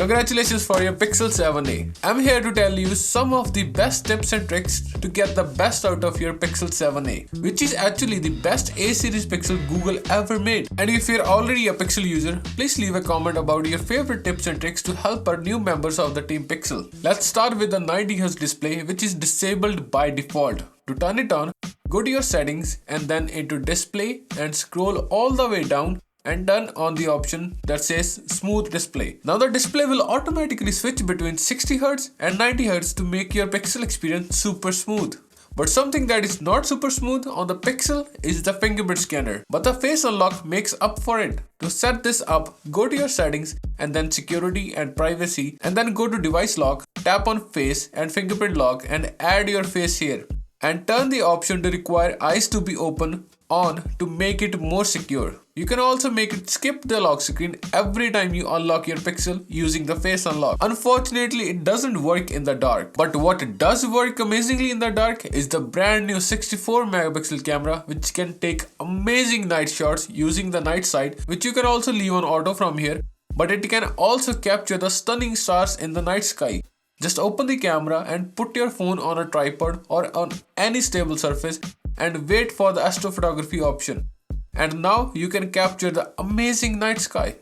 Congratulations for your Pixel 7a. I'm here to tell you some of the best tips and tricks to get the best out of your Pixel 7a, which is actually the best A series Pixel Google ever made. And if you're already a Pixel user, please leave a comment about your favorite tips and tricks to help our new members of the team Pixel. Let's start with the 90Hz display, which is disabled by default. To turn it on, go to your settings and then into display and scroll all the way down and turn on the option that says smooth display. Now the display will automatically switch between 60Hz and 90Hz to make your Pixel experience super smooth. But something that is not super smooth on the Pixel is the fingerprint scanner, but the face unlock makes up for it. To set this up, go to your settings and then security and privacy and then go to device lock, tap on face and fingerprint lock and add your face here. And turn the option to require eyes to be open on to make it more secure. You can also make it skip the lock screen every time you unlock your Pixel using the face unlock. Unfortunately, it doesn't work in the dark. But what does work amazingly in the dark is the brand new 64 megapixel camera, which can take amazing night shots using the night sight, which you can also leave on auto from here. But it can also capture the stunning stars in the night sky. Just open the camera and put your phone on a tripod or on any stable surface and wait for the astrophotography option. And now you can capture the amazing night sky.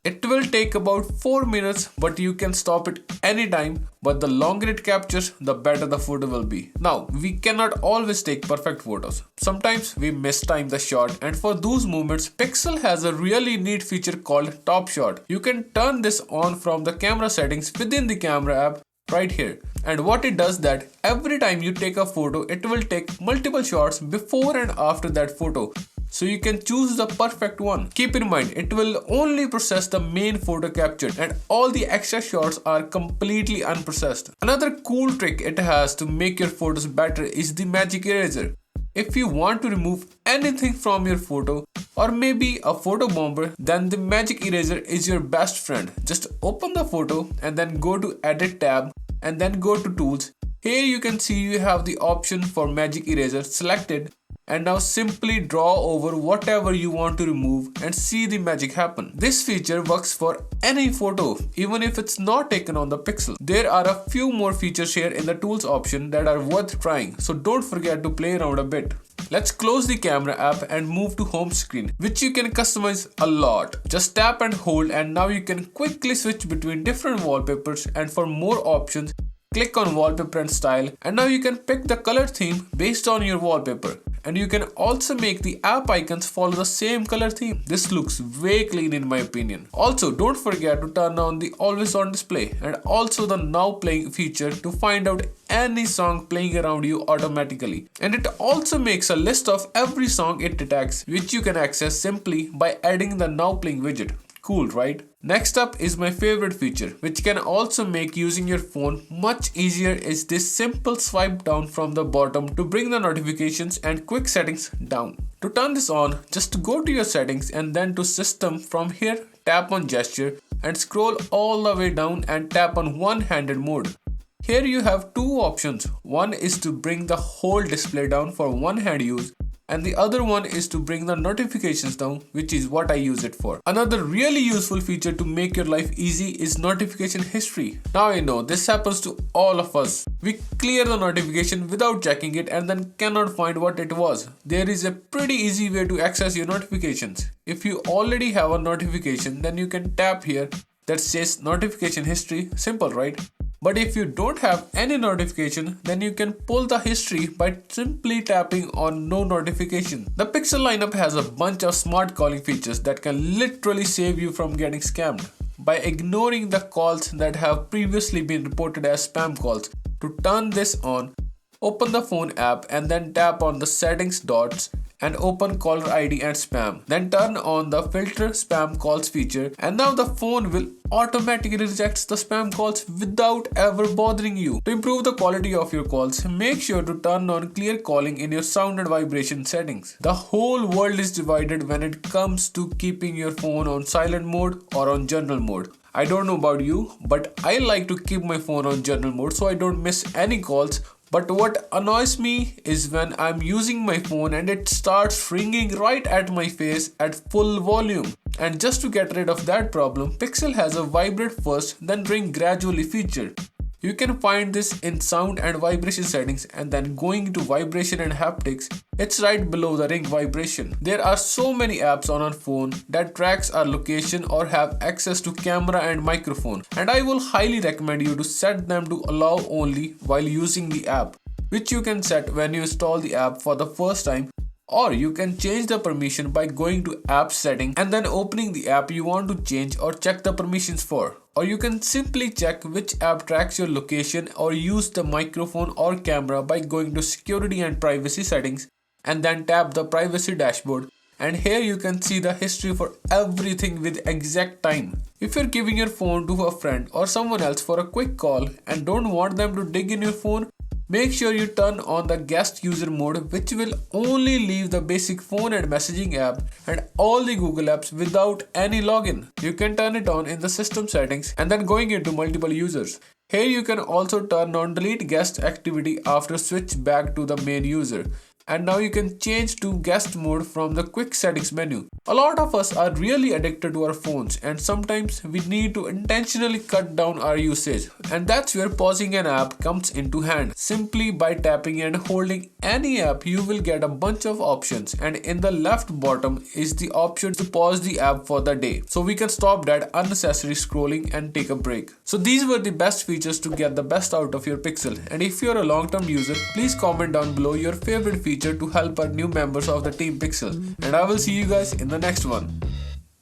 It will take about 4 minutes, but you can stop it anytime, but the longer it captures, the better the photo will be. Now, we cannot always take perfect photos. Sometimes we mistime the shot, and for those moments, Pixel has a really neat feature called Top Shot. You can turn this on from the camera settings within the camera app right here. And what it does that every time you take a photo, it will take multiple shots before and after that photo. So you can choose the perfect one. Keep in mind, it will only process the main photo captured and all the extra shots are completely unprocessed. Another cool trick it has to make your photos better is the magic eraser. If you want to remove anything from your photo or maybe a photo bomber, then the magic eraser is your best friend. Just open the photo and then go to edit tab and then go to tools. Here you can see you have the option for magic eraser selected, and now simply draw over whatever you want to remove and see the magic happen. This feature works for any photo, even if it's not taken on the Pixel. There are a few more features here in the tools option that are worth trying, so don't forget to play around a bit. Let's close the camera app and move to home screen, which you can customize a lot. Just tap and hold and now you can quickly switch between different wallpapers, and for more options, click on wallpaper and style, and now you can pick the color theme based on your wallpaper. And you can also make the app icons follow the same color theme. This looks way clean in my opinion. Also, don't forget to turn on the always on display and also the now playing feature to find out any song playing around you automatically. And it also makes a list of every song it detects, which you can access simply by adding the now playing widget. Cool, right? Next up is my favorite feature, which can also make using your phone much easier, is this simple swipe down from the bottom to bring the notifications and quick settings down. To turn this on, just go to your settings and then to system. From here, tap on gesture and scroll all the way down and tap on one-handed mode. Here you have two options. One is to bring the whole display down for one hand use, and the other one is to bring the notifications down, which is what I use it for. Another really useful feature to make your life easy is notification history. Now I know this happens to all of us. We clear the notification without checking it and then cannot find what it was. There is a pretty easy way to access your notifications. If you already have a notification, then you can tap here that says notification history. Simple, right? But if you don't have any notification, then you can pull the history by simply tapping on no notification. The Pixel lineup has a bunch of smart calling features that can literally save you from getting scammed by ignoring the calls that have previously been reported as spam calls. To turn this on, open the phone app and then tap on the settings dots and open caller ID and spam. Then turn on the filter spam calls feature, and now the phone will automatically reject the spam calls without ever bothering you. To improve the quality of your calls, make sure to turn on clear calling in your sound and vibration settings. The whole world is divided when it comes to keeping your phone on silent mode or on general mode. I don't know about you, but I like to keep my phone on general mode so I don't miss any calls. But what annoys me is when I'm using my phone and it starts ringing right at my face at full volume. And just to get rid of that problem, Pixel has a vibrate first then ring gradually feature. You can find this in sound and vibration settings, and then going to vibration and haptics, it's right below the ring vibration. There are so many apps on our phone that tracks our location or have access to camera and microphone, and I will highly recommend you to set them to allow only while using the app, which you can set when you install the app for the first time. Or you can change the permission by going to app setting and then opening the app you want to change or check the permissions for. Or you can simply check which app tracks your location or use the microphone or camera by going to security and privacy settings and then tap the privacy dashboard. And here you can see the history for everything with exact time. If you're giving your phone to a friend or someone else for a quick call and don't want them to dig in your phone, make sure you turn on the guest user mode, which will only leave the basic phone and messaging app and all the Google apps without any login. You can turn it on in the system settings and then going into multiple users. Here you can also turn on delete guest activity after switch back to the main user. And now you can change to guest mode from the quick settings menu. A lot of us are really addicted to our phones, and sometimes we need to intentionally cut down our usage, and that's where pausing an app comes into hand. Simply by tapping and holding any app, you will get a bunch of options, and in the left bottom is the option to pause the app for the day, so we can stop that unnecessary scrolling and take a break. So these were the best features to get the best out of your Pixel, and if you're a long-term user, please comment down below your favorite feature to help our new members of the Team Pixel, and I will see you guys in the next one.